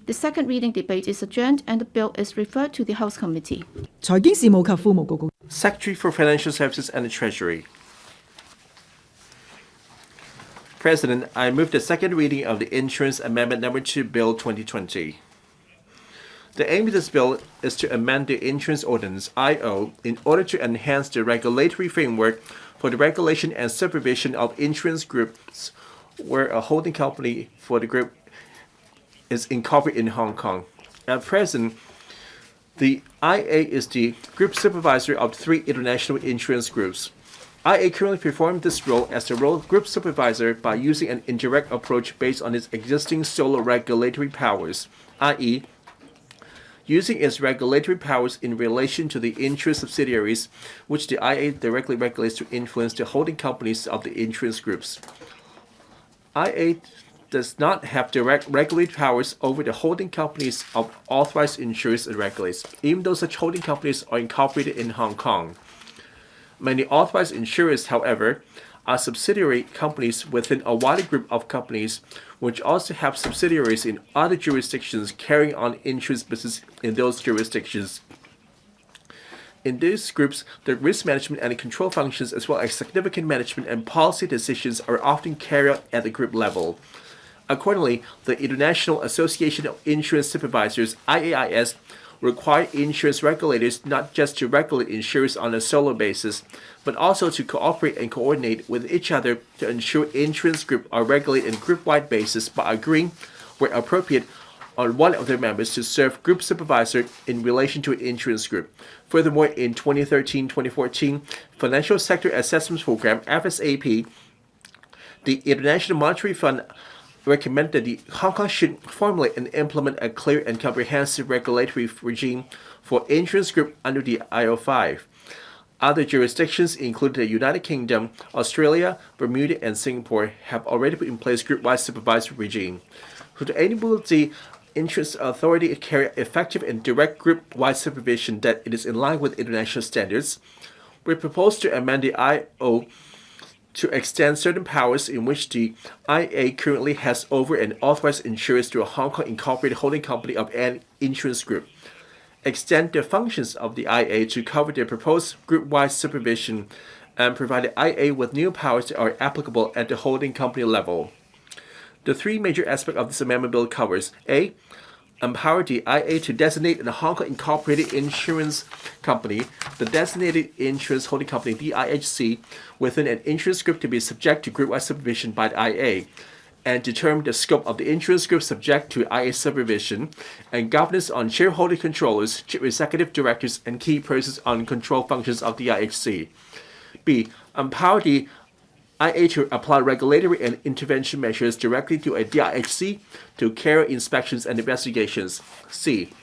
The second reading debate is adjourned and the bill is referred to the House Committee. 財經事務及庫務局局 Secretary for Financial Services and the Treasury. President, I move the second reading of the Insurance Amendment Number 2 Bill 2020. The aim of this bill is to amend the Insurance Ordinance (IO) in order to enhance the regulatory framework for the regulation and supervision of insurance groups where a holding company for the group is incorporated in Hong Kong. At present, the IA is the group supervisor of 3 international insurance groups. IA currently performs this role as the group supervisor by using an indirect approach based on its existing solo regulatory powers, i.e., using its regulatory powers in relation to the insurance subsidiaries, which the IA directly regulates to influence the holding companies of the insurance groups. IA does not have direct regulatory powers over the holding companies of authorized insurers it regulates, even though such holding companies are incorporated in Hong Kong. Many authorized insurers, however, are subsidiary companies within a wider group of companies which also have subsidiaries in other jurisdictions carrying on insurance business in those jurisdictions. In these groups, the risk management and control functions as well as significant management and policy decisions are often carried out at the group level. Accordingly, the International Association of Insurance Supervisors, IAIS, require insurance regulators not just to regulate insurers on a solo basis, but also to cooperate and coordinate with each other to ensure insurance groups are regulated on a group-wide basis by agreeing, where appropriate, on one of their members to serve group supervisor in relation to an insurance group. Furthermore, in 2013-2014 Financial Sector Assessment Program, FSAP, the International Monetary Fund recommended that Hong Kong should formulate and implement a clear and comprehensive regulatory regime for insurance group under the IO5. Other jurisdictions, including the United Kingdom, Australia, Bermuda, and Singapore, have already put in place group-wide supervisory regime. To enable the Insurance Authority to carry effective and direct group-wide supervision that it is in line with international standards, we propose to amend the IO to extend certain powers in which the IA currently has over an authorized insurers to a Hong Kong incorporated holding company of an insurance group. Extend the functions of the IA to cover the proposed group-wide supervision and provide the IA with new powers that are applicable at the holding company level. The 3 major aspects of this amendment bill covers: A. Empower the IA to designate a Hong Kong incorporated insurance company, the designated insurance holding company DIHC, within an insurance group to be subject to group-wide supervision by the IA, and determine the scope of the insurance group subject to IA supervision, and governance on shareholder controllers, chief executive directors, and key persons on control functions of the DIHC. B. Empower the IA to apply regulatory and intervention measures directly to a DIHC to carry inspections and investigations. C.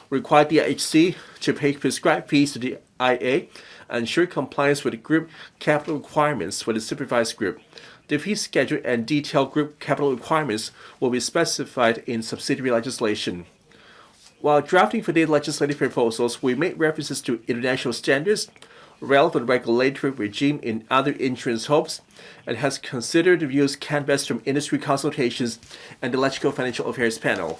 Require DIHC to pay prescribed fees to the IA and ensure compliance with the group capital requirements for the supervised group. The fee schedule and detailed group capital requirements will be specified in subsidiary legislation. While drafting for the legislative proposals, we made references to international standards, relevant regulatory regime in other insurance hubs, and has considered the views canvassed from industry consultations and the Electrical Financial Affairs Panel.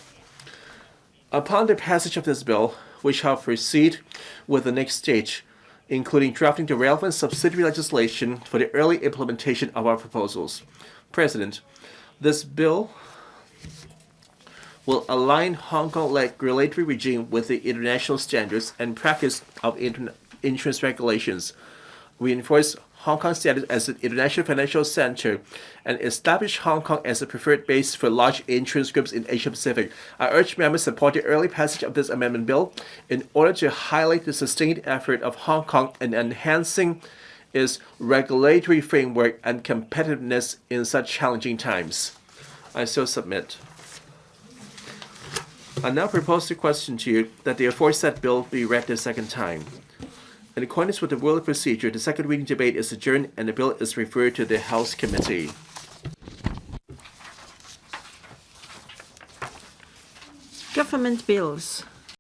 Upon the passage of this bill, we shall proceed with the next stage, including drafting the relevant subsidiary legislation for the early implementation of our proposals. President, this bill will align Hong Kong regulatory regime with the international standards and practice of insurance regulations, reinforce Hong Kong status as an international financial center, and establish Hong Kong as a preferred base for large insurance groups in Asia Pacific. I urge members to support the early passage of this amendment bill in order to highlight the sustained effort of Hong Kong in enhancing its regulatory framework and competitiveness in such challenging times. I so submit. I now propose the question to you that the aforesaid bill be read the second time. In accordance with the rule of procedure, the second reading debate is adjourned and the bill is referred to the House Committee. Government bills.